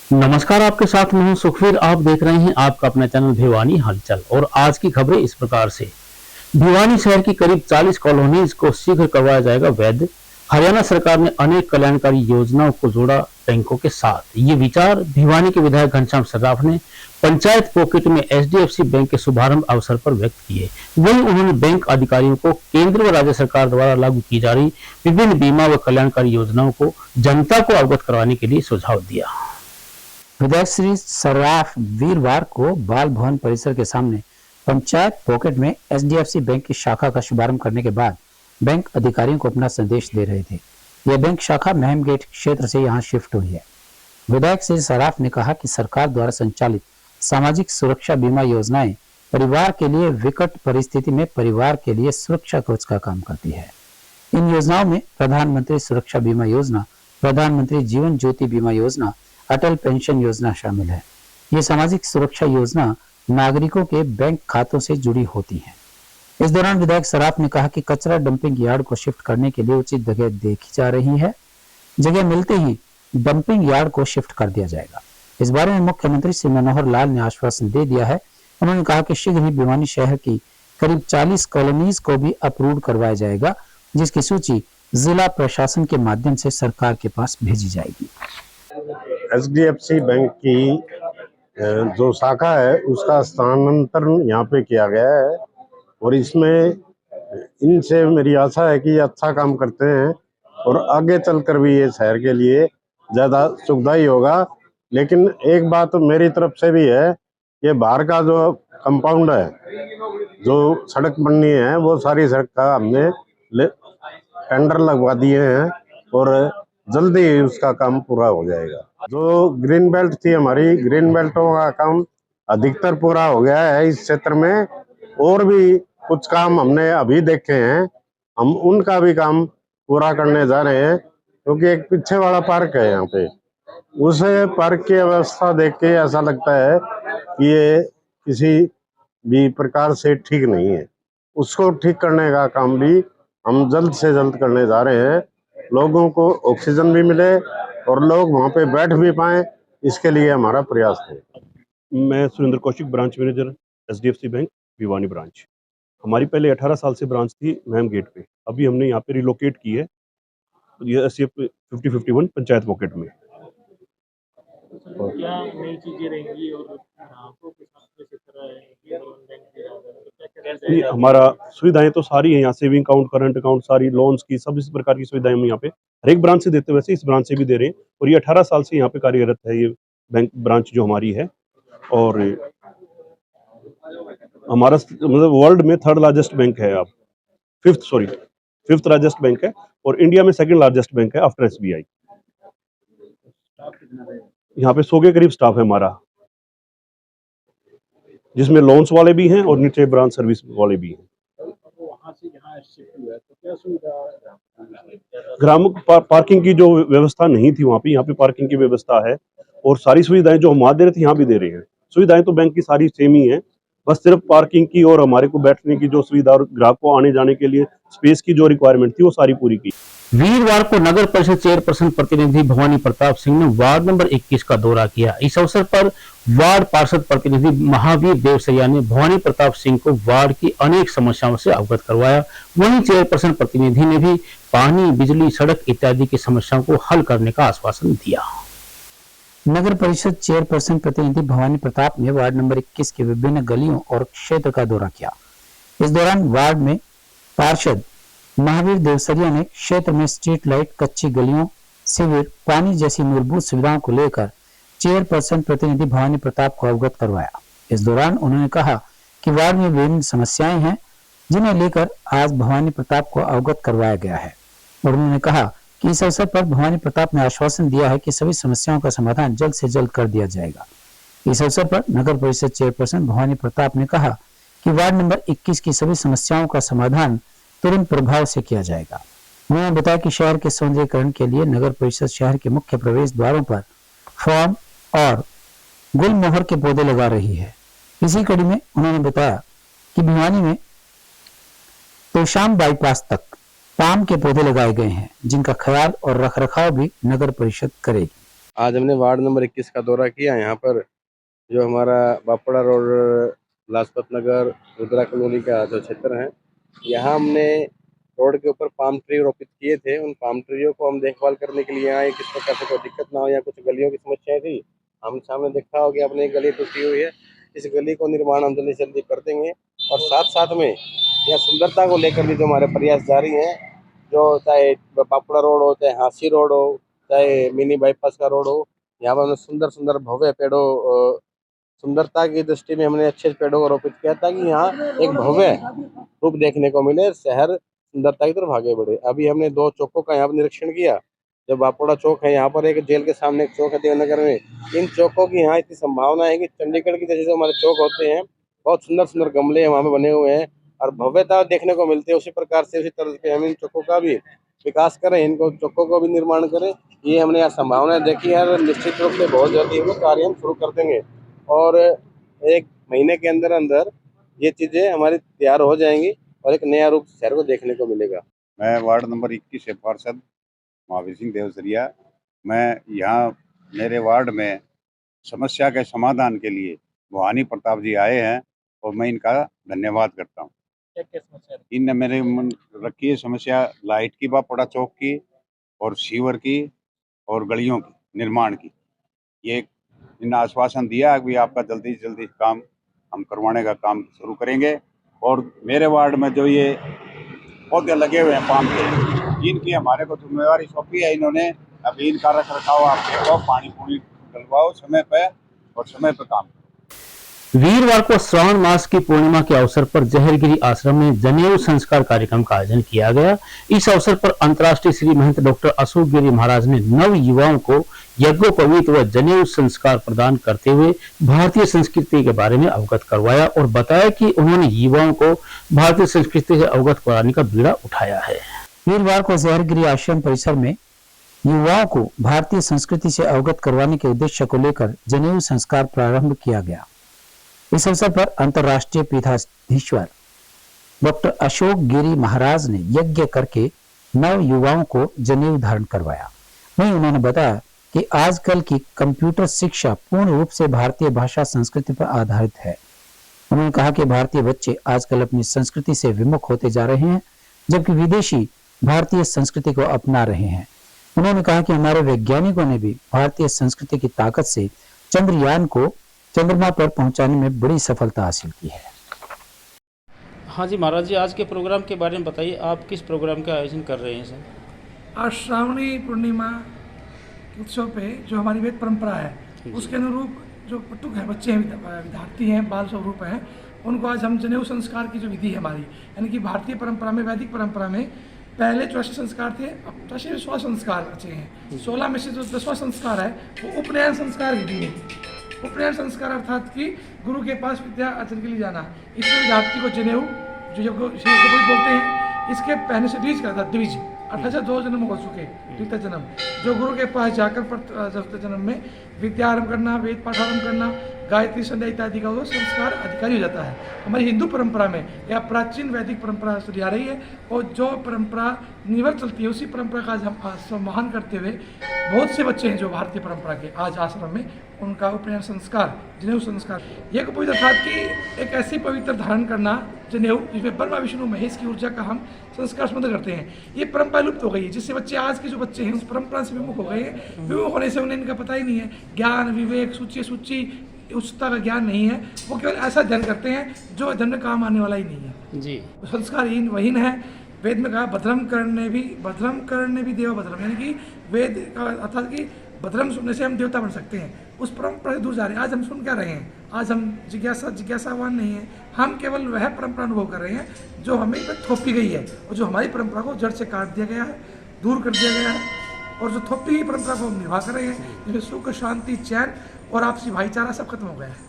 नमस्कार, आपके साथ मैं हूं सुखवीर। आप देख रहे हैं आपका अपना चैनल भिवानी हलचल। और आज की खबरें इस प्रकार से। भिवानी शहर की करीब 40 कॉलोनीज को शीघ्र करवाया जाएगा वैध। हरियाणा सरकार ने अनेक कल्याणकारी योजनाओं को जोड़ा बैंकों के साथ। ये विचार भिवानी के विधायक घनश्याम सर्राफ ने पंचायत पॉकेट में एचडीएफसी बैंक के शुभारंभ अवसर पर व्यक्त किए। वहीं उन्होंने बैंक अधिकारियों को केंद्र व राज्य सरकार द्वारा लागू की जा रही विभिन्न बीमा व कल्याणकारी योजनाओं को जनता को अवगत करवाने के लिए सुझाव दिया। विधायक श्री सर्राफ वीरवार को बाल भवन परिसर के सामने पंचायत पॉकेट में एचडीएफसी बैंक की शाखा का शुभारंभ करने के बाद बैंक अधिकारियों को अपना संदेश दे रहे थे। यह बैंक शाखा महम गेट क्षेत्र से यहां शिफ्ट हुई है। विधायक श्री सर्राफ ने कहा कि सरकार द्वारा संचालित सामाजिक सुरक्षा बीमा योजनाएं परिवार के लिए विकट परिस्थिति में परिवार के लिए सुरक्षा कवच का काम करती है। इन योजनाओं में प्रधानमंत्री सुरक्षा बीमा योजना, प्रधानमंत्री जीवन ज्योति बीमा योजना, अटल पेंशन योजना शामिल है। ये सामाजिक सुरक्षा योजना नागरिकों के बैंक खातों से जुड़ी होती है। इस दौरान विधायक सर्राफ ने कहा कि कचरा डंपिंग यार्ड को शिफ्ट करने के लिए उचित जगह देखी जा रही है। जगह मिलते ही डंपिंग यार्ड को शिफ्ट कर दिया जाएगा। इस बारे में मुख्यमंत्री श्री मनोहर लाल ने आश्वासन दे दिया है। उन्होंने कहा कि शीघ्र ही भिवानी शहर की करीब 40 कॉलोनीज को भी अप्रूव करवाया जाएगा, जिसकी सूची जिला प्रशासन के माध्यम से सरकार के पास भेजी जाएगी। एचडीएफसी बैंक की जो शाखा है उसका स्थानांतरण यहाँ पे किया गया है और इसमें इनसे मेरी आशा है कि ये अच्छा काम करते हैं और आगे चलकर भी ये शहर के लिए ज़्यादा सुविधाई होगा। लेकिन एक बात मेरी तरफ से भी है, ये बाहर का जो कंपाउंड है, जो सड़क बननी है, वो सारी सड़क का हमने टेंडर लगवा दिए हैं और जल्दी ही उसका काम पूरा हो जाएगा। जो ग्रीन बेल्ट थी हमारी, ग्रीन बेल्टों का काम अधिकतर पूरा हो गया है इस क्षेत्र में। और भी कुछ काम हमने अभी देखे हैं, हम उनका भी काम पूरा करने जा रहे हैं, क्योंकि एक पीछे वाला पार्क है यहाँ पे, उस पार्क की अवस्था देख के ऐसा लगता है कि ये किसी भी प्रकार से ठीक नहीं है। उसको ठीक करने का काम भी हम जल्द से जल्द करने जा रहे हैं। लोगों को ऑक्सीजन भी मिले और लोग वहाँ पे बैठ भी पाएं, इसके लिए हमारा प्रयास है। मैं Surendra Kaushik, branch manager HDFC bank Bhiwani branch. हमारी पहले 18 साल से ब्रांच थी महम गेट पे, अभी हमने यहाँ पे रिलोकेट की है ये एससीएफ 5051 पंचायत पॉकेट में। और क्या नई चीजें रहेंगी और ग्राहकों के साथ कैसे तरह है बैंक दे रहा है, क्या हमारा सुविधाएं तो सारी है यहाँ, सेविंग अकाउंट, करंट अकाउंट, सारी लोन्स की, सब इस प्रकार की सुविधाएं हम यहाँ पे हर एक ब्रांच से देते हैं, वैसे इस ब्रांच से भी दे रहे हैं। और ये 18 साल से यहाँ पे कार्यरत है ये बैंक ब्रांच जो हमारी है। और हमारा मतलब वर्ल्ड में 3rd लार्जेस्ट बैंक है, अब 5th लार्जेस्ट बैंक है और इंडिया में 2nd लार्जेस्ट बैंक है आफ्टर एसबीआई। यहाँ पे 100 के करीब स्टाफ है हमारा, जिसमें लोन्स वाले भी हैं और नीचे ब्रांच सर्विस वाले भी हैं। ग्रामीण पार्किंग की जो व्यवस्था नहीं थी वहाँ पे, यहाँ पे पार्किंग की व्यवस्था है और सारी सुविधाएं जो हम वहाँ दे रहे थे यहाँ भी दे रहे हैं। सुविधाएं तो बैंक की सारी सेम ही है, बस सिर्फ पार्किंग की और हमारे को बैठने की जो सुविधा और ग्राहक को आने जाने के लिए स्पेस की जो रिक्वायरमेंट थी वो सारी पूरी की। वीरवार को नगर परिषद चेयरपर्सन प्रतिनिधि भवानी प्रताप सिंह ने वार्ड नंबर 21 का दौरा किया। इस अवसर पर वार्ड पार्षद प्रतिनिधि महावीर देवसैया ने भवानी प्रताप सिंह को वार्ड की अनेक समस्याओं से अवगत करवाया। वहीं चेयरपर्सन प्रतिनिधि ने भी पानी, बिजली, सड़क इत्यादि की समस्याओं को हल करने का आश्वासन दिया। नगर परिषद चेयरपर्सन प्रतिनिधि भवानी प्रताप ने वार्ड नंबर 21 के विभिन्न गलियों और क्षेत्र का दौरा किया। इस दौरान वार्ड में पार्षद महावीर देवसरिया ने क्षेत्र में स्ट्रीट लाइट, कच्ची गलियों, सीवर, पानी जैसी मूलभूत सुविधाओं को लेकर चेयरपर्सन प्रतिनिधि भवानी प्रताप को अवगत करवाया। इस दौरान उन्होंने कहा कि वार्ड में विभिन्न समस्याएं हैं, जिन्हें लेकर आज भवानी प्रताप को अवगत करवाया गया है। और उन्होंने कहा कि इस अवसर पर भवानी प्रताप ने आश्वासन दिया है कि सभी समस्याओं का समाधान जल्द से जल्द कर दिया जाएगा। इस अवसर पर नगर परिषद चेयरपर्सन भवानी प्रताप ने कहा कि वार्ड नंबर 21 की सभी समस्याओं का समाधान तुरंत प्रभाव से किया जाएगा। उन्होंने बताया कि शहर के सौंदर्यीकरण के लिए नगर परिषद शहर के मुख्य प्रवेश द्वारों पर फॉर्म और गुलमोहर के पौधे लगा रही है। इसी कड़ी में उन्होंने बताया कि भिवानी में तोशाम बाईपास तक पाम के पौधे लगाए गए हैं, जिनका ख्याल और रखरखाव भी नगर परिषद करेगी। आज हमने वार्ड नंबर 21 का दौरा किया। यहाँ पर जो हमारा बापड़ा रोड, लाजपत नगर, रुद्रा कॉलोनी का जो क्षेत्र है, यहाँ हमने रोड के ऊपर पाम ट्री रोपित किए थे। उन पाम ट्रीयों को हम देखभाल करने के लिए आए, किस प्रकार से कोई दिक्कत ना हो। या कुछ गलियों की समस्याएं थी, हम सामने देखा हो कि अपने एक गली टूटी हुई है, इस गली को निर्माण हम जल्दी से जल्दी कर देंगे। और साथ साथ में यह सुंदरता को लेकर भी जो हमारे प्रयास जारी हैं, जो चाहे बापड़ा रोड हो, चाहे हांसी रोड हो, चाहे मिनी बाईपास का रोड हो, यहाँ पर हमने सुंदर सुंदर भव्य पेड़ों, सुंदरता की दृष्टि में हमने अच्छे पेड़ों को रोपित किया ताकि यहाँ एक भव्य रूप देखने को मिले, शहर सुंदरता की तरफ आगे बढ़े। अभी हमने 2 चौकों का यहाँ पर निरीक्षण किया। जो बापोड़ा चौक है, यहाँ पर एक जेल के सामने एक चौक है देवनगर में। इन चौकों की यहाँ इतनी संभावना है कि चंडीगढ़ की जैसे जो हमारे चौक होते हैं, बहुत सुंदर सुंदर गमले वहाँ पे बने हुए हैं और भव्यता देखने को मिलती है। उसी प्रकार से उसी तरह के हम इन चौकों का भी विकास करें, इनको चौकों को भी निर्माण करें, ये हमने यहाँ संभावना देखी है। और निश्चित रूप से बहुत जल्दी वो कार्य हम शुरू कर देंगे और 1 महीने के अंदर अंदर ये चीजें हमारी तैयार हो जाएंगी और एक नया रूप शहर को देखने को मिलेगा। मैं वार्ड नंबर 21 से पार्षद महावीर सिंह देवसरिया। मैं यहाँ मेरे वार्ड में समस्या के समाधान के लिए भवानी प्रताप जी आए हैं और मैं इनका धन्यवाद करता हूँ। क्या समस्या है? इनने मेरे मन रखी है समस्या लाइट की, बापड़ा चौक की और सीवर की और गलियों की निर्माण की। ये इन्हें आश्वासन दिया कि आपका जल्दी से जल्दी काम हम करवाने का काम शुरू करेंगे। और मेरे वार्ड में जो ये पौधे लगे हुए हैं पाम के, इनकी हमारे को जिम्मेवारी सौंपी है इन्होंने। अभी इनका रख रखाव आप देखो, पानी पूरी डलवाओ समय पे और समय पे काम। वीरवार को श्रावण मास की पूर्णिमा के अवसर पर जहरगिरी आश्रम में जनेऊ संस्कार कार्यक्रम का आयोजन किया गया। इस अवसर पर अंतर्राष्ट्रीय श्री महंत डॉक्टर अशोक गिरी महाराज ने नव युवाओं को यज्ञोपवीत व जनेऊ संस्कार प्रदान करते हुए भारतीय संस्कृति के बारे में अवगत करवाया और बताया कि उन्होंने युवाओं को भारतीय संस्कृति से अवगत कराने का बीड़ा उठाया है। वीरवार को जहरगिरी आश्रम परिसर में युवाओं को भारतीय संस्कृति से अवगत करवाने के उद्देश्य को लेकर जनेऊ संस्कार प्रारंभ किया गया। इस अवसर पर अंतर्राष्ट्रीय पीठाधीश्वर डॉक्टर अशोक गिरी महाराज ने यज्ञ करके नव युवाओं को जनेऊ धारण करवाया। वहीं उन्होंने बताया कि आजकल की कंप्यूटर शिक्षा पूर्ण रूप से भारतीय भाषा संस्कृति पर आधारित है। उन्होंने कहा कि भारतीय बच्चे आजकल अपनी संस्कृति से विमुख होते जा रहे हैं, जबकि विदेशी भारतीय संस्कृति को अपना रहे हैं। उन्होंने कहा कि हमारे वैज्ञानिकों ने भी भारतीय संस्कृति की ताकत से चंद्रयान को चंद्रमा पर पहुंचाने में बड़ी सफलता हासिल की है। हाँ जी महाराज जी, आज के प्रोग्राम के बारे में बताइए, आप किस प्रोग्राम का आयोजन कर रहे हैं सर? आज श्रावणी पूर्णिमा उत्सव पे जो हमारी वेद परंपरा है उसके अनुरूप जो पटुक है, बच्चे हैं, विद्यार्थी हैं, बाल स्वरूप हैं, उनको आज हम जनेऊ संस्कार की जो विधि है हमारी, यानी कि भारतीय परंपरा में, वैदिक परंपरा में पहले 84 संस्कार थे, अब 16 संस्कार बचे हैं। 16 में से जो 10वां संस्कार है वो उपनयन संस्कार विधि है। उपनयन संस्कार अर्थात कि गुरु के पास विद्या अर्जन के लिए जाना। इसमें विद्यार्थी को जनेऊ जो बोलते हैं, इसके पहले से द्विज करता, द्विज अर्थात 2 जन्म हो चुके, द्वितीय जन्म, जो गुरु के पास जाकर जन्म में विद्या आरंभ करना, वेद पाठ आरंभ करना, गायत्री संध्या इत्यादि का वो संस्कार अधिकारी हो जाता है। हमारी हिंदू परंपरा में या प्राचीन वैदिक परंपरा चली आ रही है और जो परंपरा निवर चलती है उसी परंपरा का आज हम सम्मान करते हुए बहुत से बच्चे हैं जो भारतीय परंपरा के आज आश्रम में, उनका उपनयन संस्कार, जनेऊ संस्कार, यह पवित्र अर्थात कि एक ऐसी पवित्र धारण करना जनेऊ जिसमें ब्रह्मा विष्णु महेश की ऊर्जा का हम संस्कार संबंध करते हैं। ये परंपरा लुप्त हो गई है, जिससे बच्चे आज के जो बच्चे हैं उस परंपरा से विमुख हो गए हैं। विमुख होने से उन्हें इनका पता ही नहीं है, ज्ञान विवेक सूची उच्चता का ज्ञान नहीं है। वो केवल ऐसा अध्ययन करते हैं जो अध्ययन में काम आने वाला ही नहीं है जी। संस्कारहीन वहीन है। वेद में कहा भद्रम करने भी देव भद्रम, यानी कि वेद का अर्थात कि भद्रम सुनने से हम देवता बन सकते हैं। उस परंपरा से दूर जा रहे हैं। आज हम सुन क्या रहे हैं? आज हम जिज्ञासावान नहीं है, हम केवल वह परंपरा अनुभव कर रहे हैं जो हमें थोपी गई है और जो हमारी परंपरा को जड़ से काट दिया गया है, दूर कर दिया गया है। और जो थोपी गई परंपरा को हम निभा कर रहे हैं, जिसमें सुख शांति चैन और आपसी भाईचारा सब खत्म हो गया है।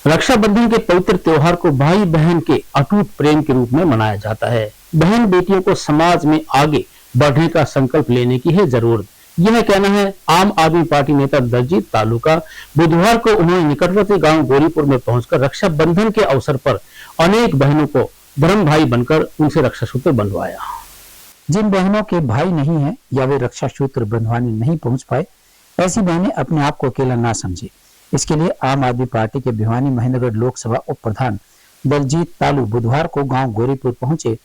रक्षाबंधन के पवित्र त्योहार को भाई बहन के अटूट प्रेम के रूप में मनाया जाता है। बहन बेटियों को समाज में आगे बढ़ने का संकल्प लेने की है जरूरत, यह कहना है आम आदमी पार्टी नेता दलजीत तालुका। बुधवार को उन्होंने निकटवर्ती गांव गोरीपुर में पहुंचकर रक्षाबंधन के अवसर पर अनेक बहनों को धर्म भाई बनकर उनसे रक्षा सूत्र बंधवाया। जिन बहनों के भाई नहीं है या वे रक्षा सूत्र बंधवाने नहीं पहुंच पाए, ऐसी बहनें अपने आप को अकेला ना समझे। इसके लिए आम आदमी पार्टी के भिवानी महेंद्रगढ़ लोकसभा उप प्रधान दलजीत तालू बुधवार को गांव गोरीपुर पहुंचे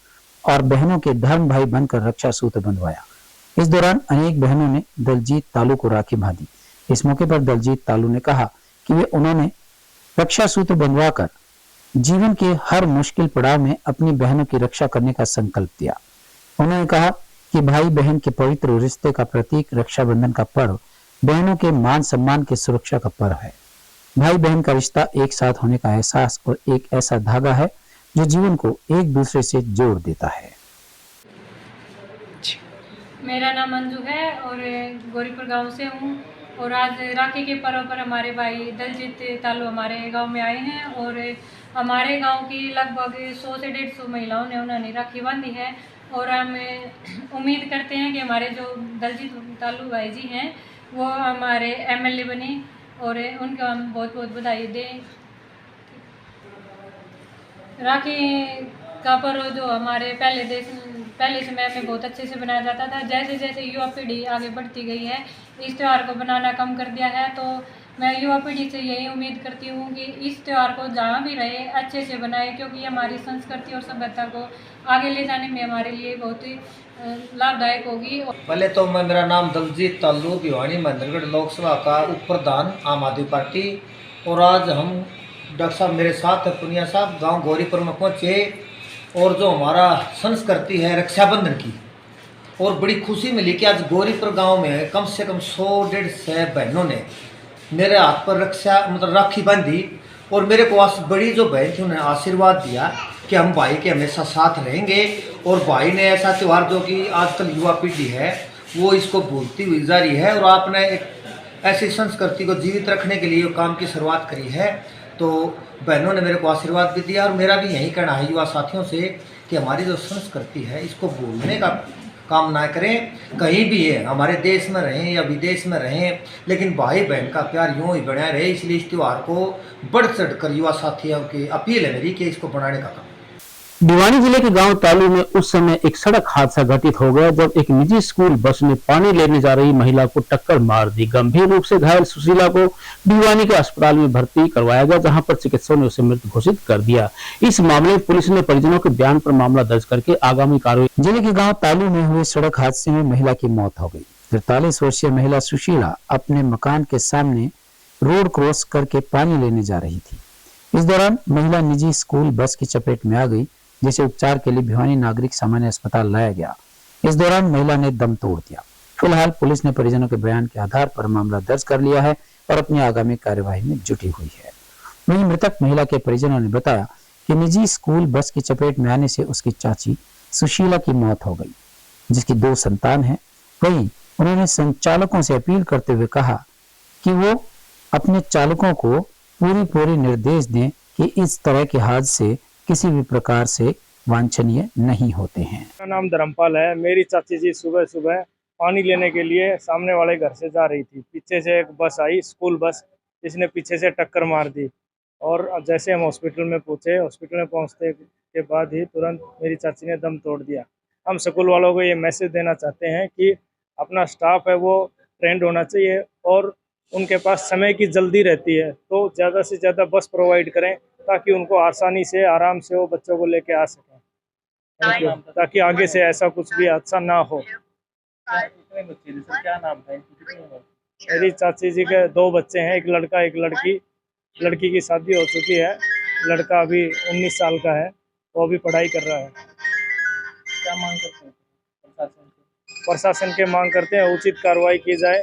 और बहनों के धर्म भाई बनकर रक्षा सूत्र बंधवाया। इस दौरान अनेक बहनों ने दलजीत तालू को राखी बांधी। इस मौके पर दलजीत तालू ने कहा कि उन्होंने रक्षा सूत्र बंधवाकर जीवन के हर मुश्किल पड़ाव में अपनी बहनों की रक्षा करने का संकल्प दिया। उन्होंने कहा कि भाई बहन के पवित्र रिश्ते का प्रतीक रक्षाबंधन का पर्व बहनों के मान सम्मान की सुरक्षा का पर्व है। भाई बहन का रिश्ता एक साथ होने का एहसास और एक ऐसा धागा है जो जीवन को एक दूसरे से जोड़ देता है। मेरा नाम मंजू है और गोरीपुर गांव से हूँ और आज राखी के पर्व पर हमारे भाई दलजीत तालू हमारे गांव में आए हैं और हमारे गांव की लगभग 100 से 150 महिलाओं ने उन्होंने राखी बांधी है और हम उम्मीद करते हैं कि हमारे जो दलजीत तालू भाई जी हैं वो हमारे एमएलए बने और उनको हम बहुत बहुत बधाई दें। राखी का पर्व जो हमारे पहले समय में बहुत अच्छे से बनाया जाता था, जैसे जैसे युवा पीढ़ी आगे बढ़ती गई है इस त्यौहार को बनाना कम कर दिया है। तो मैं युवा पीढ़ी से यही उम्मीद करती हूँ कि इस त्यौहार को जहाँ भी रहे अच्छे से बनाए, क्योंकि ये हमारी संस्कृति और सभ्यता को आगे ले जाने में हमारे लिए बहुत ही लाभदायक होगी। पहले तो मेरा नाम दलजीत तालू भिवानी महेंद्रगढ़ लोकसभा का उप प्रधान आम आदमी पार्टी, और आज हम डॉक्टर साहब मेरे साथ पुनिया साहब गांव गौरीपुर में पहुंचे और जो हमारा संस्कृति है रक्षाबंधन की, और बड़ी खुशी मिली कि आज गौरीपुर गांव में कम से कम 100-150 बहनों ने मेरे हाथ पर राखी बांधी और मेरे को बड़ी जो बहन थी उन्होंने आशीर्वाद दिया कि हम भाई के हमेशा साथ रहेंगे। और भाई ने ऐसा त्यौहार जो कि आजकल युवा पीढ़ी है वो इसको भूलती हुई जा रही है और आपने एक ऐसी संस्कृति को जीवित रखने के लिए काम की शुरुआत करी है। तो बहनों ने मेरे को आशीर्वाद भी दिया और मेरा भी यही कहना है युवा साथियों से कि हमारी जो संस्कृति है इसको भूलने का काम ना करें। कहीं भी है, हमारे देश में रहें या विदेश में रहें, लेकिन भाई बहन का प्यार यूँ ही बना रहे। इसलिए इस त्यौहार को बढ़ चढ़ कर युवा साथियों की अपील है मेरी कि इसको बनाने का काम। भिवानी जिले के गांव तालू में उस समय एक सड़क हादसा घटित हो गया जब एक निजी स्कूल बस ने पानी लेने जा रही महिला को टक्कर मार दी। गंभीर रूप से घायल सुशीला को भिवानी के अस्पताल में भर्ती करवाया गया, जहां पर चिकित्सकों ने उसे मृत घोषित कर दिया। इस मामले में पुलिस ने परिजनों के बयान पर मामला दर्ज करके आगामी कार्रवाई। जिले के गांव तालू में हुए सड़क हादसे में महिला की मौत हो गई। 43 वर्षीय महिला सुशीला अपने मकान के सामने रोड क्रॉस करके पानी लेने जा रही थी। इस दौरान महिला निजी स्कूल बस की चपेट में आ गई, जिसे उपचार के लिए भिवानी नागरिक सामान्य अस्पताल लाया गया। इस दौरान महिला ने दम तोड़ दिया। फिलहाल पुलिस ने परिजनों के बयान के आधार पर मामला दर्ज कर लिया है और अपनी आगामी कार्यवाही में जुटी हुई है। वहीं मृतक महिला के परिजनों ने बताया कि निजी स्कूल बस की चपेट में आने से उसकी चाची सुशीला की मौत हो गई, जिसकी 2 संतान है। वहीं उन्होंने संचालकों से अपील करते हुए कहा कि वो अपने चालकों को पूरी निर्देश दें कि इस तरह के हादसे किसी भी प्रकार से वांछनीय नहीं होते हैं। मेरा नाम धर्मपाल है। मेरी चाची जी सुबह सुबह पानी लेने के लिए सामने वाले घर से जा रही थी। पीछे से एक बस आई, स्कूल बस, जिसने पीछे से टक्कर मार दी और जैसे हम हॉस्पिटल में पहुंचे, हॉस्पिटल में पहुंचने के बाद ही तुरंत मेरी चाची ने दम तोड़ दिया। हम स्कूल वालों को ये मैसेज देना चाहते हैं कि अपना स्टाफ है वो ट्रेंड होना चाहिए और उनके पास समय की जल्दी रहती है, तो ज़्यादा से ज़्यादा बस प्रोवाइड करें ताकि उनको आसानी से आराम से वो बच्चों को लेके आ सकें, ताकि आगे से ऐसा कुछ भी हादसा ना हो। क्या नाम है? मेरी चाची जी के 2 बच्चे हैं, एक लड़का एक लड़की। लड़की की शादी हो चुकी है, लड़का अभी 19 साल का है, वो अभी पढ़ाई कर रहा है। क्या मांग करते हैं प्रशासन के? मांग करते हैं उचित कार्रवाई की जाए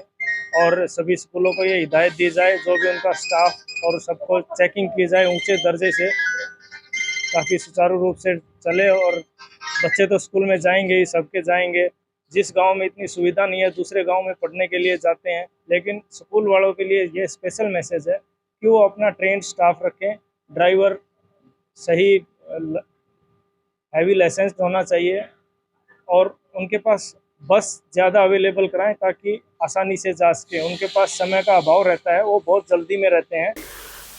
और सभी स्कूलों को ये हिदायत दी जाए, जो भी उनका स्टाफ और सबको चेकिंग की जाए ऊंचे दर्जे से, ताकि सुचारू रूप से चले। और बच्चे तो स्कूल में जाएंगे ही, सबके जाएंगे। जिस गांव में इतनी सुविधा नहीं है दूसरे गांव में पढ़ने के लिए जाते हैं, लेकिन स्कूल वालों के लिए ये स्पेशल मैसेज है कि वो अपना ट्रेंड स्टाफ रखें, ड्राइवर सही हैवी लाइसेंस होना चाहिए और उनके पास बस ज़्यादा अवेलेबल कराएं ताकि आसानी से जा सके। उनके पास समय का अभाव रहता है, वो बहुत जल्दी में रहते हैं।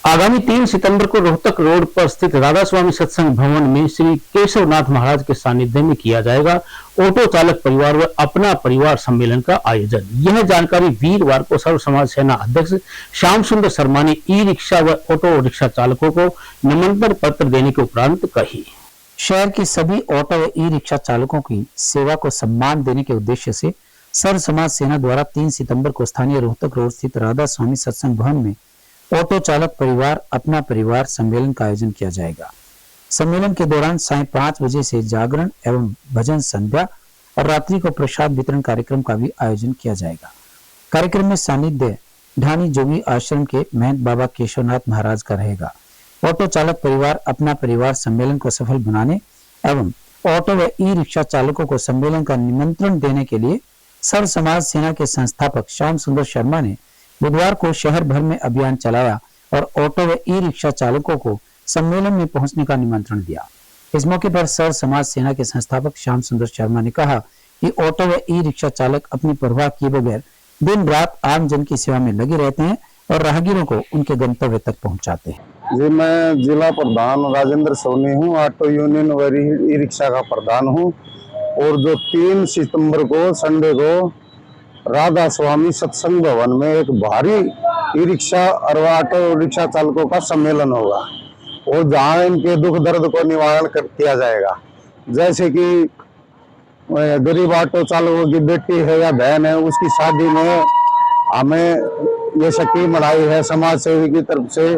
आगामी 3 सितंबर को रोहतक रोड पर स्थित राधा स्वामी सत्संग भवन में श्री केशवनाथ महाराज के सानिध्य में किया जाएगा ऑटो चालक परिवार व अपना परिवार सम्मेलन का आयोजन। यह जानकारी वीरवार को सर्व समाज सेना अध्यक्ष श्याम सुंदर शर्मा ने ई रिक्शा व ऑटो रिक्शा चालकों को निमंत्रण पत्र देने के उपरांत कही। शहर के सभी ऑटो व ई रिक्शा चालकों की सेवा को सम्मान देने के उद्देश्य से सर्व समाज सेना द्वारा 3 सितंबर को स्थानीय रोहतक रोड स्थित राधा स्वामी सत्संग भवन में ऑटो चालक परिवार अपना परिवार सम्मेलन का आयोजन किया जाएगा। सम्मेलन के दौरान सायं 5 बजे से जागरण एवं भजन संध्या और रात्रि को प्रसाद वितरण कार्यक्रम का भी आयोजन किया जाएगा। कार्यक्रम में सानिध्य ढानी जोगी आश्रम के महंत बाबा केशवनाथ महाराज का रहेगा। ऑटो चालक परिवार अपना परिवार सम्मेलन को सफल बनाने एवं ऑटो व ई रिक्शा चालकों को सम्मेलन का निमंत्रण देने के लिए सर्व समाज सेना के संस्थापक श्याम सुंदर शर्मा ने बुधवार को शहर भर में अभियान चलाया और ऑटो व ई रिक्शा चालकों को सम्मेलन में पहुंचने का निमंत्रण दिया। इस मौके पर सर्व समाज सेना के संस्थापक श्याम सुंदर शर्मा ने कहा कि ऑटो व ई रिक्शा चालक अपनी परवाह किए बगैर दिन रात आम जन की सेवा में लगे रहते हैं और राहगीरों को उनके गंतव्य तक पहुंचाते हैं। जी, मैं जिला प्रधान राजेंद्र सोनी हूँ, ऑटो यूनियन व ई रिक्शा का प्रधान हूँ। और जो 3 सितंबर को संडे को राधा स्वामी सत्संग भवन में एक भारी ई रिक्शा और ऑटो रिक्शा चालकों का सम्मेलन होगा और जहाँ इनके दुख दर्द को निवारण किया जाएगा। जैसे कि गरीब ऑटो चालकों की बेटी है या बहन है, उसकी शादी में हमें ये स्कीम लाई है समाज सेवी की तरफ से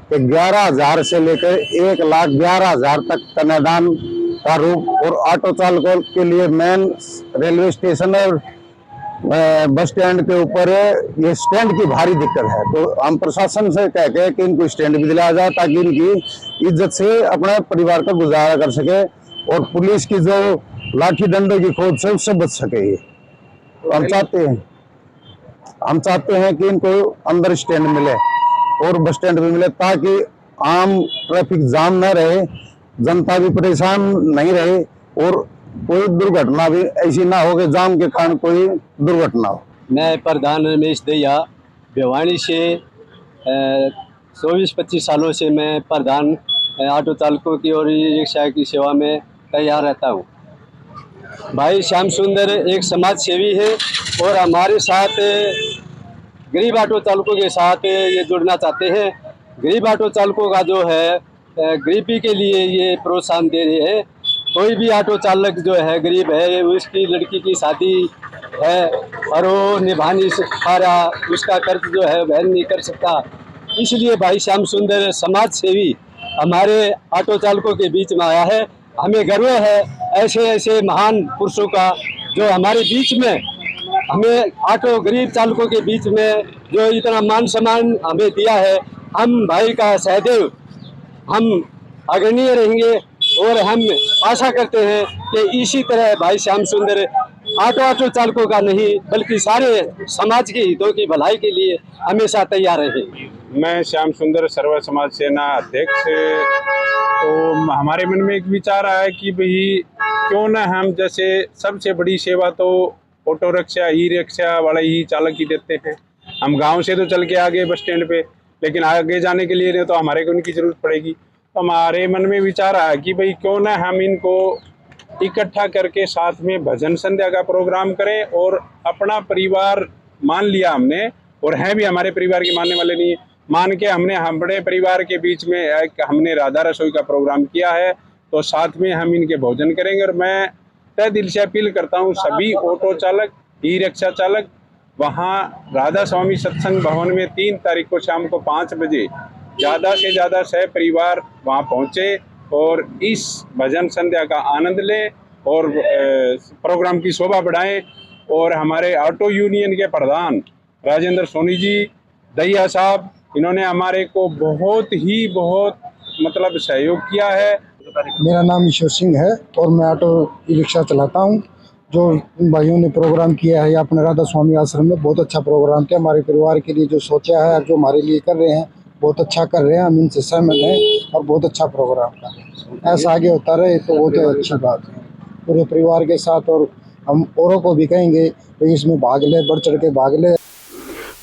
कि 11,000 से लेकर 1,11,000 तक कन्यादान का रूप और ऑटो चालकों के लिए मेन रेलवे स्टेशन और बस स्टैंड के ऊपर ये स्टैंड की भारी दिक्कत है। तो हम प्रशासन से कहते हैं कि इनको स्टैंड भी दिलाया जाए ताकि इनकी इज्जत से अपने परिवार का गुजारा कर सके और पुलिस की जो लाठी डंडे की खोज से उससे बच सके। ये तो हम चाहते हैं कि इनको अंदर स्टैंड मिले और बस स्टैंड भी मिले ताकि आम ट्रैफिक जाम न रहे, जनता भी परेशान नहीं रहे और कोई दुर्घटना भी ऐसी ना हो कि जाम के कारण कोई दुर्घटना हो। मैं प्रधान रमेश दैया भिवानी से 24-25 सालों से मैं प्रधान ऑटो चालकों की और ई रिक्शा की सेवा में तैयार रहता हूँ। भाई श्याम सुंदर एक समाज सेवी है और हमारे साथ गरीब ऑटो चालकों के साथ ये जुड़ना चाहते हैं। गरीब ऑटो चालकों का जो है गरीबी के लिए ये प्रोत्साहन दे रहे हैं। कोई भी ऑटो चालक जो है गरीब है, उसकी लड़की की शादी है और वो निभा नहीं पा रहा, उसका कर्ज जो है वहन नहीं कर सकता, इसलिए भाई श्याम सुंदर समाज सेवी हमारे ऑटो चालकों के बीच में आया है। हमें गर्व है ऐसे ऐसे महान पुरुषों का जो हमारे बीच में हमें ऑटो गरीब चालकों के बीच में जो इतना मान सम्मान हमें दिया है। हम भाई का सहदेव हम अग्रणीय रहेंगे और हम आशा करते हैं कि इसी तरह भाई श्याम सुंदर ऑटो चालकों का नहीं बल्कि सारे समाज के हितों की भलाई के लिए हमेशा तैयार रहे। मैं श्याम सुंदर सर्व समाज सेना अध्यक्ष। तो हमारे मन में एक विचार आया कि भाई क्यों ना हम जैसे सबसे बड़ी सेवा तो ऑटो रिक्शा ई रिक्शा वाले ही चालक ही देते हैं। हम गांव से तो चल के आ गए बस स्टैंड पे, लेकिन आगे जाने के लिए तो हमारे को इनकी जरूरत पड़ेगी। तो हमारे मन में विचार आया कि भाई क्यों ना हम इनको इकट्ठा करके साथ में भजन संध्या का प्रोग्राम करें और अपना परिवार मान लिया हमने और हैं भी हमारे परिवार के मानने वाले नहीं, मान के हमने अपने परिवार के बीच में हमने राधा रसोई का प्रोग्राम किया है। तो साथ में हम इनके भोजन करेंगे और मैं तय दिल से अपील करता हूँ सभी ऑटो चालक ई रिक्शा चालक वहाँ राधा स्वामी सत्संग भवन में 3 तारीख को शाम को 5 बजे ज़्यादा से ज़्यादा सह परिवार वहाँ पहुँचे और इस भजन संध्या का आनंद लें और प्रोग्राम की शोभा बढ़ाएं। और हमारे ऑटो यूनियन के प्रधान राजेंद्र सोनी जी दैया साहब, इन्होंने हमारे को बहुत मतलब सहयोग किया है। मेरा नाम ईश्वर सिंह है और मैं ऑटो ई रिक्शा चलाता हूँ। जो भाइयों ने प्रोग्राम किया है अपने राधा स्वामी आश्रम में, बहुत अच्छा प्रोग्राम किया। हमारे परिवार के लिए जो सोचा है और जो हमारे लिए कर रहे हैं बहुत अच्छा कर रहे हैं, हम इनसे सहमत हैं और बहुत अच्छा प्रोग्राम कर रहे हैं। ऐसा आगे होता रहे तो बहुत अच्छी बात है पूरे परिवार के साथ। और हम औरों को भी कहेंगे तो इसमें भाग ले, बढ़ चढ़ के भाग ले।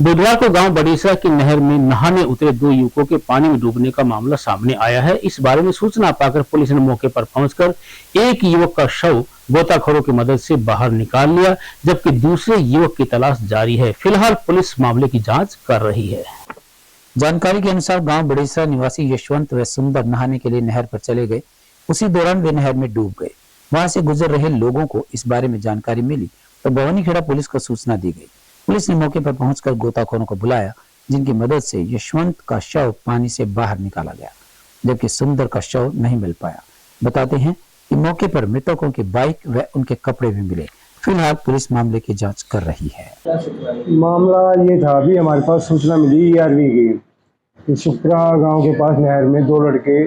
बुधवार को गांव बड़ीसरा की नहर में नहाने उतरे 2 युवकों के पानी में डूबने का मामला सामने आया है। इस बारे में सूचना पाकर पुलिस ने मौके पर पहुंचकर एक युवक का शव गोताखोरों की मदद से बाहर निकाल लिया, जबकि दूसरे युवक की तलाश जारी है। फिलहाल पुलिस मामले की जांच कर रही है। जानकारी के अनुसार गांव बड़ीसरा निवासी यशवंत व सुंदर नहाने के लिए नहर पर चले गए। उसी दौरान वे नहर में डूब गए। वहां से गुजर रहे लोगों को इस बारे में जानकारी मिली तो भवानीखेड़ा पुलिस को सूचना दी गई। पुलिस ने मौके पर पहुंचकर गोताखोरों को बुलाया, जिनकी मदद से यशवंत का शव पानी से बाहर निकाला गया, जबकि सुंदर का शव नहीं मिल पाया। बताते हैं कि मौके पर मृतकों की बाइक व उनके कपड़े भी मिले। फिलहाल पुलिस मामले की जांच कर रही है। मामला ये था, अभी हमारे पास सूचना मिली ERV की कि सुप्रा गांव के पास नहर में 2 लड़के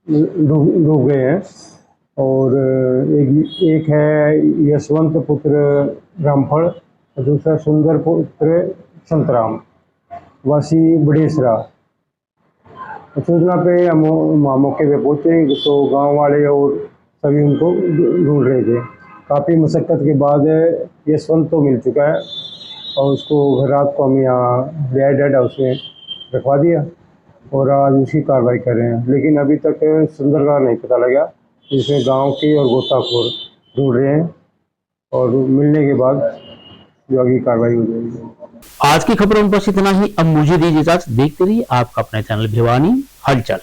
डूब गए हैं और एक है यशवंत पुत्र रामफल और दूसरा सुंदर पुत्र संतराम वासी बड़ेसरा। सूचना पे हम मौके पे पहुंचे तो गांव वाले और सभी उनको ढूंढ रहे थे। काफ़ी मशक्क़त के बाद यशवंत तो मिल चुका है और उसको रात को हम यहाँ डेड हाउस में रखवा दिया और आज उसकी कार्रवाई कर रहे हैं। लेकिन अभी तक सुंदर का नहीं पता लगा, जिसमें गांव के और गोताखोर ढूंढ रहे हैं और मिलने के बाद जो आगे कार्रवाई हो जाएगी। आज की खबरों में बस इतना ही। अब मुझे दीजिए इजाजत। देखते रहिए आपका अपना चैनल भिवानी हलचल।